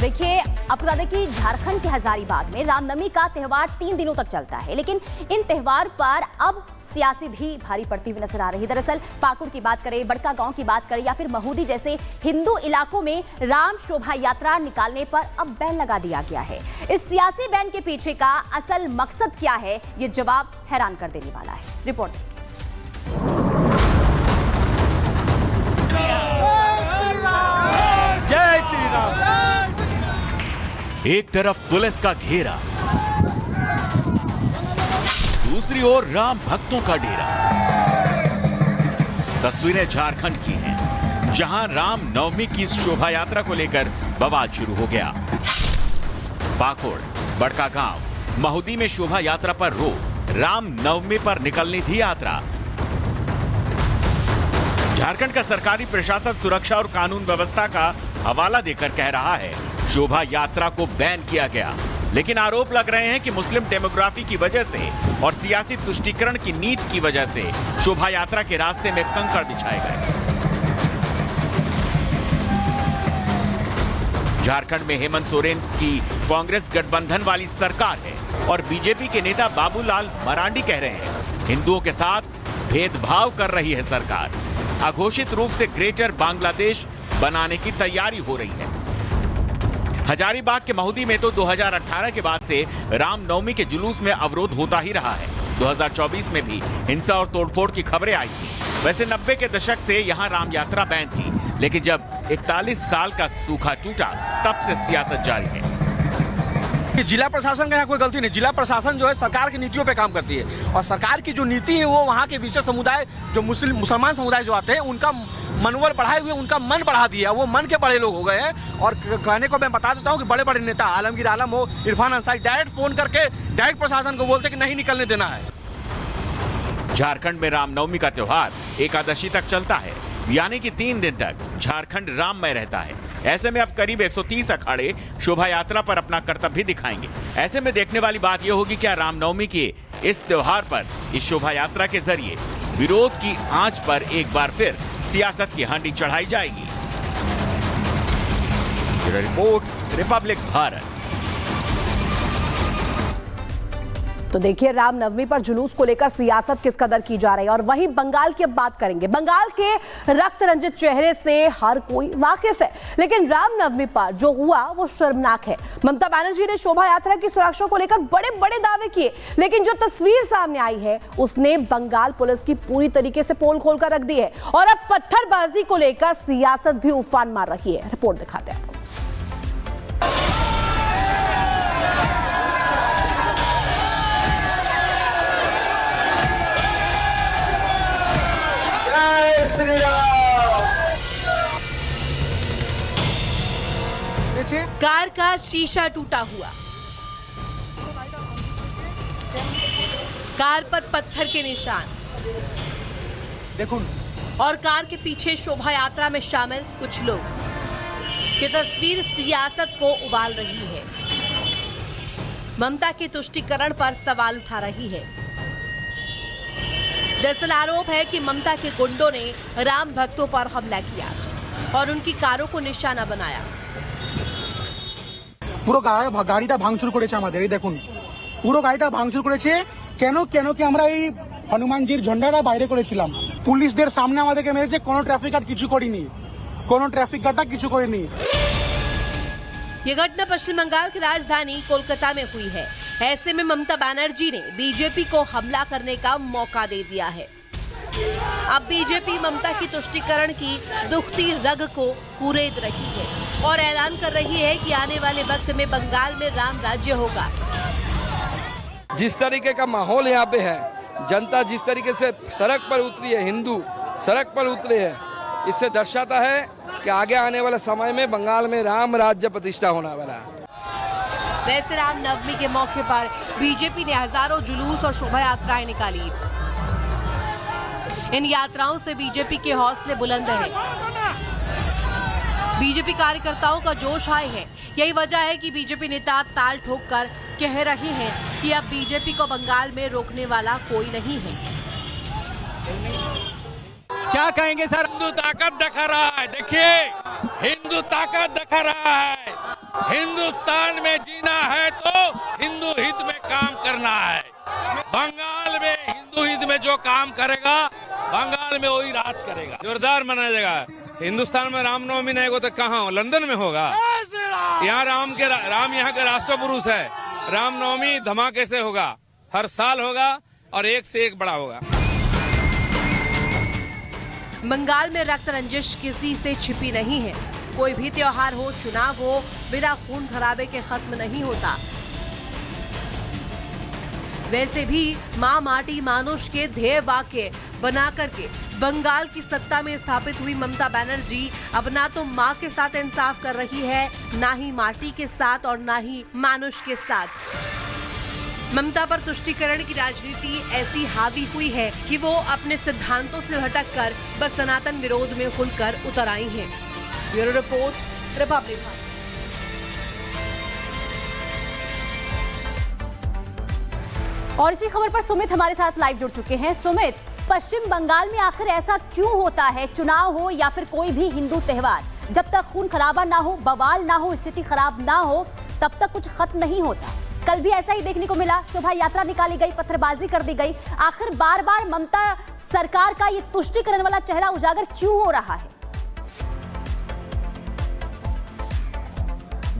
देखिए, आपको बता दें कि झारखंड के हजारीबाग में रामनवमी का त्योहार 3 दिनों तक चलता है, लेकिन इन त्योहार पर अब सियासी भी भारी पड़ती हुई नजर आ रही है। दरअसल पाकुड़ की बात करें, बड़का गांव की बात करें या फिर महूदी जैसे हिंदू इलाकों में राम शोभा यात्रा निकालने पर अब बैन लगा दिया गया है। इस सियासी बैन के पीछे का असल मकसद क्या है, ये जवाब हैरान कर देने वाला है। रिपोर्ट जय श्री राम। एक तरफ पुलिस का घेरा, दूसरी ओर राम भक्तों का डेरा। तस्वीरें झारखंड की हैं, जहां राम नवमी की शोभा यात्रा को लेकर बवाल शुरू हो गया। पाकुड़, बड़का गांव, महूदी में शोभा यात्रा पर रोक, राम नवमी पर निकलनी थी यात्रा। झारखंड का सरकारी प्रशासन सुरक्षा और कानून व्यवस्था का हवाला देकर कह रहा है शोभा यात्रा को बैन किया गया, लेकिन आरोप लग रहे हैं कि मुस्लिम डेमोग्राफी की वजह से और सियासी तुष्टीकरण की नीति की वजह से शोभा यात्रा के रास्ते में कंकड़ बिछाए गए। झारखंड में हेमंत सोरेन की कांग्रेस गठबंधन वाली सरकार है और बीजेपी के नेता बाबूलाल मरांडी कह रहे हैं हिंदुओं के साथ भेदभाव कर रही है सरकार। अघोषित रूप से ग्रेटर बांग्लादेश बनाने की तैयारी हो रही है। हजारीबाग के महूदी में तो 2018 के बाद से रामनवमी के जुलूस में अवरोध होता ही रहा है। 2024 में भी हिंसा और तोड़फोड़ की खबरें आई थी। वैसे 90 के दशक से यहां राम यात्रा बैन थी, लेकिन जब 41 साल का सूखा टूटा तब से सियासत जारी है। जिला प्रशासन का यहाँ कोई गलती नहीं। जिला प्रशासन जो है सरकार की नीतियों पे काम करती है और सरकार की जो नीति है वो वहाँ के विशेष समुदाय जो मुसलमान समुदाय जो आते हैं उनका मनोबल बढ़ाए हुए, उनका मन बढ़ा दिया। वो मन के बड़े लोग हो गए हैं। और कहने को मैं बता देता हूँ कि बड़े बड़े नेता आलमगीर आलम हो, इरफान अंसारी डायरेक्ट फोन करके डायरेक्ट प्रशासन को बोलते कि नहीं निकलने देना है। झारखंड में रामनवमी का त्योहार एकादशी तक चलता है, यानी कि 3 दिन तक झारखंड राममय रहता है। ऐसे में अब करीब 130 अखाड़े शोभा यात्रा पर अपना कर्तव्य दिखाएंगे। ऐसे में देखने वाली बात यह होगी क्या रामनवमी के इस त्योहार पर इस शोभा यात्रा के जरिए विरोध की आंच पर एक बार फिर सियासत की हांडी चढ़ाई जाएगी। Report, Republic Bharat. तो देखिए, रामनवमी पर जुलूस को लेकर सियासत किस कदर की जा रही है। और वहीं बंगाल की अब बात करेंगे। बंगाल के रक्त रंजित चेहरे से हर कोई वाकिफ है, लेकिन रामनवमी पर जो हुआ वो शर्मनाक है। ममता बनर्जी ने शोभा यात्रा की सुरक्षा को लेकर बड़े बड़े दावे किए, लेकिन जो तस्वीर सामने आई है उसने बंगाल पुलिस की पूरी तरीके से पोल खोलकर रख दी है। और अब पत्थरबाजी को लेकर सियासत भी उफान मार रही है। रिपोर्ट दिखाते हैं आपको। कार का शीशा टूटा हुआ, कार पर पत्थर के निशान, देखो, और कार के पीछे शोभा यात्रा में शामिल कुछ लोग। ये तस्वीर सियासत को उबाल रही है, ममता के तुष्टीकरण पर सवाल उठा रही है। दरअसल आरोप है कि ममता के गुंडों ने राम भक्तों पर हमला किया और उनकी कारों को निशाना बनाया। পুরো গাড়িটা ভাঙচুর করেছে আমাদের। এই দেখুন, পুরো গাড়িটা ভাঙচুর করেছে। কেন কি আমরা এই হনুমানজির ঝন্ডাটা বাইরে করেছিলাম, পুলিশদের সামনে আমাদেরকে মেরেছে। কোনো ট্রাফিক গার্ড কিছু করেনি, কোনো ট্রাফিক গার্ডটা কিছু করেনি। ये घटना पश्चिम बंगाल की राजधानी कोलकाता में हुई है। ऐसे में ममता बनर्जी ने बीजेपी को हमला करने का मौका दे दिया है। अब बीजेपी ममता की तुष्टीकरण की दुखती रग को कुरेद रही है और ऐलान कर रही है कि आने वाले वक्त में बंगाल में राम राज्य होगा। जिस तरीके का माहौल यहाँ पे है, जनता जिस तरीके से सड़क पर उतरी है, हिंदू सड़क पर उतरे हैं, इससे दर्शाता है कि आगे आने वाले समय में बंगाल में राम राज्य प्रतिष्ठा होने वाला है। वैसे रामनवमी के मौके पर बीजेपी ने हजारों जुलूस और शोभा यात्राएं निकाली। इन यात्राओं से बीजेपी के हौसले बुलंद हैं। बीजेपी कार्यकर्ताओं का जोश हाई है। यही वजह है कि बीजेपी नेता ताल ठोककर कह रहे हैं कि अब बीजेपी को बंगाल में रोकने वाला कोई नहीं है। क्या कहेंगे सर? हिंदू ताकत दिखा रहा है। देखिए, हिंदू हिंदू ताकत दिखा रहा है। हिंदुस्तान में जीना है तो हिंदू हित में काम करना है। बंगाल में हिंदू हित में जो काम करेगा, बंगाल में वही राज करेगा। जोरदार मनाया जाएगा। हिंदुस्तान में रामनवमी नहीं होगा तो कहाँ हो? लंदन में होगा। यहाँ राम यहाँ के राष्ट्र पुरुष है। रामनवमी धमाके से होगा, हर साल होगा और एक से एक बड़ा होगा। बंगाल में रक्त रंजिश किसी से छिपी नहीं है। कोई भी त्योहार हो, चुनाव हो, बिना खून खराबे के खत्म नहीं होता। वैसे भी मां माटी मानुष के ध्येय वाक्य बना करके बंगाल की सत्ता में स्थापित हुई ममता बनर्जी अब ना तो मां के साथ इंसाफ कर रही है, ना ही माटी के साथ और ना ही मानुष के साथ। ममता पर तुष्टीकरण की राजनीति ऐसी हावी हुई है कि वो अपने सिद्धांतों से भटककर बस सनातन विरोध में खुलकर उतर आई हैं। Bureau report, Republic Bharat. और इसी खबर पर सुमित हमारे साथ लाइव जुड़ चुके हैं। सुमित, पश्चिम बंगाल में आखिर ऐसा क्यों होता है, चुनाव हो या फिर कोई भी हिंदू त्योहार, जब तक खून खराबा ना हो, बवाल ना हो, स्थिति खराब ना हो, तब तक कुछ खत्म नहीं होता। कल भी ऐसा ही देखने को मिला, शोभा यात्रा निकाली गई, पत्थरबाजी कर दी गई। आखिर बार बार ममता सरकार का ये तुष्टीकरण वाला चेहरा उजागर क्यों हो रहा है?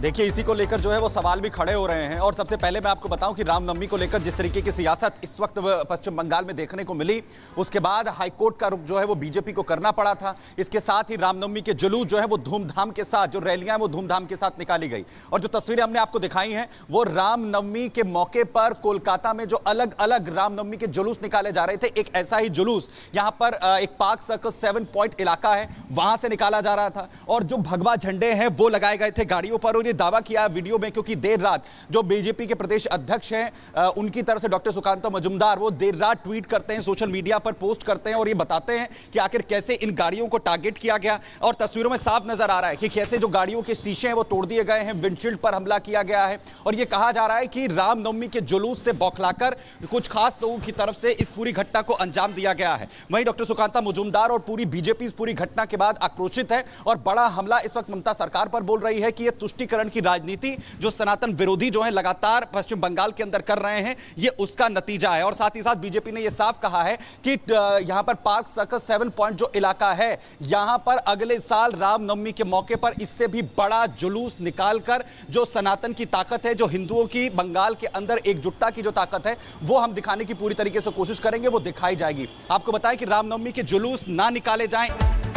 देखिए, इसी को लेकर जो है वो सवाल भी खड़े हो रहे हैं। और सबसे पहले मैं आपको बताऊं कि रामनवमी को लेकर जिस तरीके की सियासत इस वक्त पश्चिम बंगाल में देखने को मिली, उसके बाद हाईकोर्ट का रुख जो है वो बीजेपी को करना पड़ा था। इसके साथ ही रामनवमी के जुलूस जो है वो धूमधाम के साथ, जो रैलियां वो धूमधाम के साथ निकाली गई। और जो तस्वीरें हमने आपको दिखाई हैं वो रामनवमी के मौके पर कोलकाता में जो अलग अलग रामनवमी के जुलूस निकाले जा रहे थे, एक ऐसा ही जुलूस यहाँ पर एक पार्क सर्कस 7 पॉइंट इलाका है, वहां से निकाला जा रहा था। और जो भगवा झंडे हैं वो लगाए गए थे गाड़ियों पर। और दावा किया वीडियो में, क्योंकि देर रात जो बीजेपी के प्रदेश अध्यक्ष हैं उनकी तरफ से डॉक्टर सुकांत मजुमदार, वो देर रात ट्वीट करते हैं, सोशल मीडिया पर पोस्ट करते हैं और ये बताते हैं कि आखिर कैसे इन गाड़ियों को टारगेट किया गया। और तस्वीरों में साफ नजर आ रहा है कि कैसे जो गाड़ियों के शीशे हैं वो तोड़ दिए गए हैं, विंडशील्ड पर हमला किया गया है। और ये कहा जा रहा है कि रामनवमी के जुलूस से बौखलाकर कुछ खास लोगों की तरफ से इस पूरी घटना को अंजाम दिया गया है। वहीं डॉक्टर सुकांत मजुमदार और पूरी बीजेपी इस पूरी घटना के बाद आक्रोशित है और बड़ा हमला इस वक्त ममता सरकार पर बोल रही है कि यह तुष्टीकरण की राजनीति जो सनातन विरोधी जो है लगातार पश्चिम बंगाल के अंदर कर रहे हैं, ये उसका नतीजा है। और साथ ही साथ बीजेपी ने यह साफ कहा है कि यहां पर पार्क सर्कस 7 पॉइंट जो इलाका है, यहां पर अगले साल रामनवमी के मौके पर इससे भी बड़ा जुलूस निकालकर जो सनातन की ताकत है, जो हिंदुओं की बंगाल के अंदर एकजुटता की जो ताकत है, वो हम दिखाने की पूरी तरीके से कोशिश करेंगे, वो दिखाई जाएगी। आपको बताएं कि रामनवमी के जुलूस ना निकाले जाएं।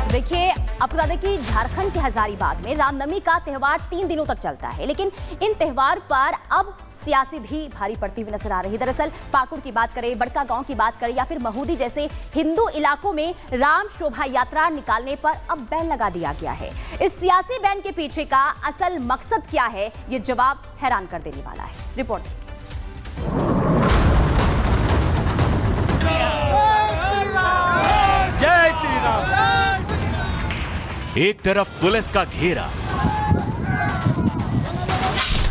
देखिए, आपको बता दें कि झारखंड के हजारीबाग में रामनवमी का त्यौहार 3 दिनों तक चलता है, लेकिन इन त्यौहार पर अब सियासी भी भारी पड़ती हुई नजर आ रही है। दरअसल पाकुड़ की बात करें, बड़का गांव की बात करें या फिर महूदी जैसे हिंदू इलाकों में राम शोभा यात्रा निकालने पर अब बैन लगा दिया गया है। इस सियासी बैन के पीछे का असल मकसद क्या है, ये जवाब हैरान कर देने वाला है। रिपोर्ट। जय श्री राम। एक तरफ पुलिस का घेरा,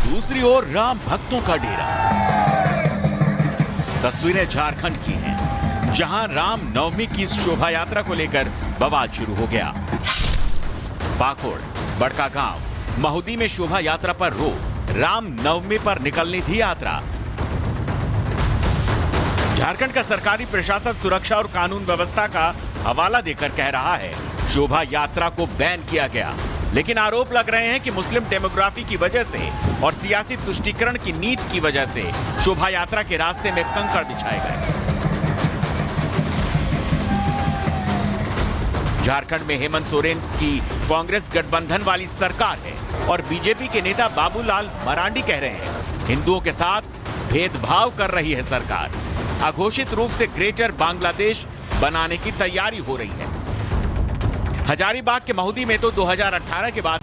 दूसरी ओर राम भक्तों का डेरा। तस्वीरें झारखंड की हैं, जहां राम नवमी की शोभा यात्रा को लेकर बवाल शुरू हो गया। पाकुड़, बड़का गांव, महूदी में शोभा यात्रा पर रोक, राम नवमी पर निकलनी थी यात्रा। झारखंड का सरकारी प्रशासन सुरक्षा और कानून व्यवस्था का हवाला देकर कह रहा है शोभा यात्रा को बैन किया गया, लेकिन आरोप लग रहे हैं कि मुस्लिम डेमोग्राफी की वजह से और सियासी तुष्टीकरण की नीति की वजह से शोभा यात्रा के रास्ते में कंकड़ बिछाए गए। झारखंड में हेमंत सोरेन की कांग्रेस गठबंधन वाली सरकार है और बीजेपी के नेता बाबूलाल मरांडी कह रहे हैं हिंदुओं के साथ भेदभाव कर रही है सरकार। अघोषित रूप से ग्रेटर बांग्लादेश बनाने की तैयारी हो रही है। हजारीबाग के महूदी में तो 2018 के बाद